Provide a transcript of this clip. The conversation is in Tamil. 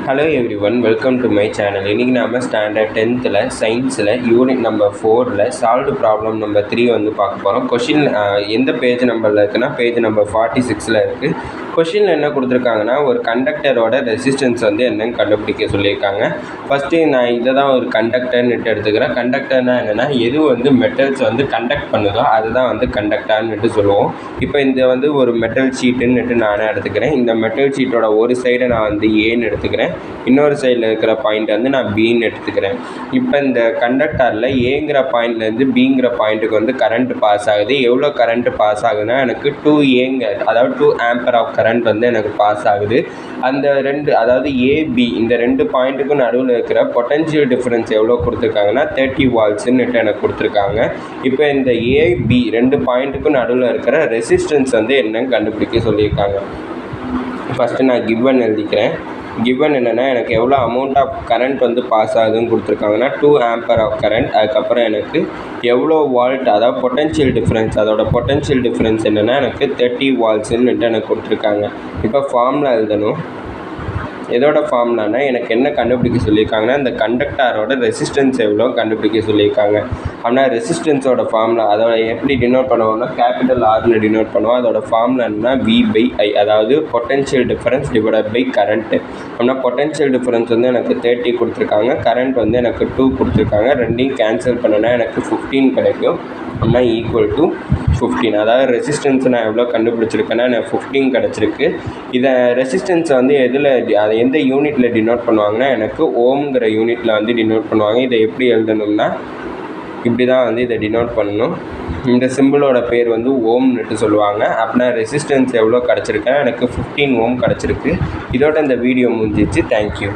Hello everyone, welcome to my channel. இன்னைக்கு நாம ஸ்டாண்டர்ட் 10th சயின்ஸில் யூனிட் நம்பர் 4ல் சால்வ்டு ப்ராப்ளம் நம்பர் 3 வந்து பார்க்க போகிறோம். கொஷின் எந்த பேஜ் நம்பரில் இருக்குன்னா பேஜ் நம்பர் 46ல் இருக்குது. கொஷினில் என்ன கொடுத்துருக்காங்கன்னா ஒரு கண்டக்டரோட ரெசிஸ்டன்ஸ் வந்து என்னன்னு கண்டுபிடிக்க சொல்லியிருக்காங்க. ஃபஸ்ட்டு நான் இதை தான் ஒரு கண்டக்டர்னு எடுத்துக்கிறேன். கண்டக்டர்னால் என்னென்னா எது வந்து மெட்டல்ஸ் வந்து கண்டக்ட் பண்ணுதோ அதுதான் வந்து கண்டக்டர்னுட்டு சொல்லுவோம். இப்போ இந்த வந்து ஒரு மெட்டல் ஷீட்டுன்னுட்டு நானே எடுத்துக்கிறேன். இந்த மெட்டல் ஷீட்டோட ஒரு சைடை நான் வந்து ஏன்னு எடுத்துக்கிறேன், இன்னொரு சைடில் இருக்கிற பாயிண்ட் வந்து நான் பின்னு எடுத்துக்கிறேன். இப்போ இந்த கண்டக்டரில் ஏங்கிற பாயிண்ட்லேருந்து பிங்கிற பாயிண்ட்டுக்கு வந்து கரண்ட் பாஸ் ஆகுது. எவ்வளோ கரண்ட் பாஸ் ஆகுதுன்னா எனக்கு 2 அதாவது 2 ஆம்பர் ஆஃப் கரண்ட் வந்து எனக்கு பாஸ் ஆகுது. அந்த ரெண்டு அதாவது ஏபி இந்த ரெண்டு பாயிண்ட்டுக்கும் நடுவில் இருக்கிற பொட்டன்ஷியல் டிஃப்ரென்ஸ் எவ்வளோ கொடுத்துருக்காங்கன்னா 30 வாட்ஸ்ன்னுட்டு எனக்கு கொடுத்துருக்காங்க. இப்போ இந்த ஏபி ரெண்டு பாயிண்ட்டுக்கும் நடுவில் இருக்கிற ரெசிஸ்டன்ஸ் வந்து என்னன்னு கண்டுபிடிக்க சொல்லியிருக்காங்க. ஃபஸ்ட்டு நான் கிவன் எழுதிக்கிறேன். கிவன் என்னென்னா எனக்கு எவ்வளோ அமௌண்ட் ஆஃப் கரண்ட் வந்து பாஸ் ஆகுதுன்னு கொடுத்துருக்காங்கன்னா 2 ஆம்பர் ஆஃப் கரண்ட். அதுக்கப்புறம் எனக்கு எவ்வளோ வால்ட் அதாவது பொட்டன்ஷியல் டிஃப்ரென்ஸ், அதோட பொட்டன்ஷியல் டிஃப்ரென்ஸ் என்னென்னா எனக்கு 30 வால்ட்ஸ்ன்னுட்டு எனக்கு கொடுத்துருக்காங்க. இப்போ ஃபார்முலா எழுதணும். எதோட ஃபார்முலானா எனக்கு என்ன கண்டுபிடிக்க சொல்லியிருக்காங்கன்னா இந்த கண்டக்டரோட ரெசிஸ்டன்ஸ் எவ்வளோ கண்டுபிடிக்க சொல்லியிருக்காங்க. ஆனால் ரெசிஸ்டன்ஸோட ஃபார்முலா அதோட எப்படி டினோட் பண்ணுவோம்னா கேபிட்டல் ஆர்னு டினோட் பண்ணுவோம். அதோட ஃபார்முலா என்னன்னா V/I, அதாவது potential difference divided by current. அப்படின்னா பொட்டன்ஷியல் டிஃபரன்ஸ் வந்து எனக்கு 30 கொடுத்துருக்காங்க, கரண்ட் வந்து எனக்கு 2 கொடுத்துருக்காங்க. ரெண்டையும் கேன்சல் பண்ணனா எனக்கு 15 கிடைக்கும். அப்படின்னா ஈக்குவல் டு 15. அதாவது ரெசிஸ்டன்ஸ் நான் எவ்வளோ கண்டுபிடிச்சிருக்கேன்னா எனக்கு 15 கிடச்சிருக்கு. இதை ரெசிஸ்டன்ஸை வந்து அதை எந்த யூனிட்டில் டினோட் பண்ணுவாங்கன்னா எனக்கு ஓம்ங்கிற யூனிட்டில் வந்து டினோட் பண்ணுவாங்க. இதை எப்படி எழுதணும்னா இப்படி தான் வந்து இதை டினோட் பண்ணணும். இந்த சிம்பிளோட பேர் வந்து ஓம்னுட்டு சொல்லுவாங்க. அப்படின்னா ரெசிஸ்டன்ஸ் எவ்வளோ கிடச்சிருக்கேன் எனக்கு 15 ஓம் கிடச்சிருக்கு. இதோட இந்த வீடியோ முடிஞ்சிச்சு. தேங்க்யூ.